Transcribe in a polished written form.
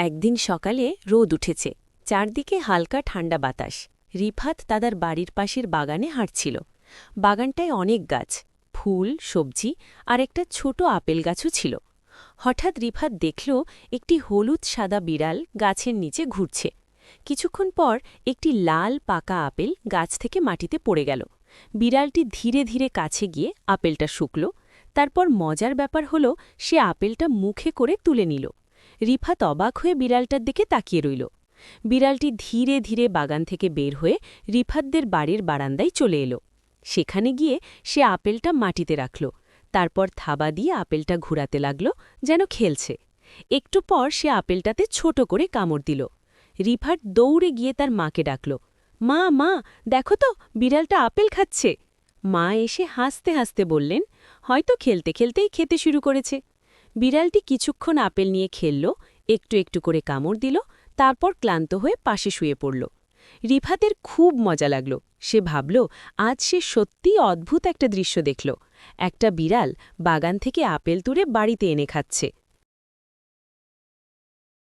একদিন সকালে রোদ উঠেছে, চারদিকে হালকা ঠান্ডা বাতাস। রিফাত তাদের বাড়ির পাশের বাগানে হাঁটছিল। বাগানটায় অনেক গাছ, ফুল, সবজি আর একটা ছোট আপেল গাছও ছিল। হঠাৎ রিফাত দেখল একটি হলুদ সাদা বিড়াল গাছের নিচে ঘুরছে। কিছুক্ষণ পর একটি লাল পাকা আপেল গাছ থেকে মাটিতে পড়ে গেল। বিড়ালটি ধীরে ধীরে কাছে গিয়ে আপেলটা শুকল। তারপর মজার ব্যাপার হল, সে আপেলটা মুখে করে তুলে নিল। রিফাত অবাক হয়ে বিড়ালটার দিকে তাকিয়ে রইল। বিড়ালটি ধীরে ধীরে বাগান থেকে বের হয়ে রিফাতদের বাড়ির বারান্দায় চলে এলো। সেখানে গিয়ে সে আপেলটা মাটিতে রাখল। তারপর থাবা দিয়ে আপেলটা ঘুরাতে লাগল, যেন খেলছে। একটু পর সে আপেলটাতে ছোট করে কামড় দিল। রিফাত দৌড়ে গিয়ে তার মাকে ডাকল, মা মা, দেখো তো, বিড়ালটা আপেল খাচ্ছে। মা এসে হাসতে হাসতে বললেন, হয়তো খেলতে খেলতেই খেতে শুরু করেছে। বিড়ালটি কিছুক্ষণ আপেল নিয়ে খেলল, একটু একটু করে কামড় দিল, তারপর ক্লান্ত হয়ে পাশে শুয়ে পড়ল। রিফাতের খুব মজা লাগল। সে ভাবল, আজ সে সত্যিই অদ্ভুত একটা দৃশ্য দেখল। একটা বিড়াল বাগান থেকে আপেল তুলে বাড়িতে এনে খাচ্ছে।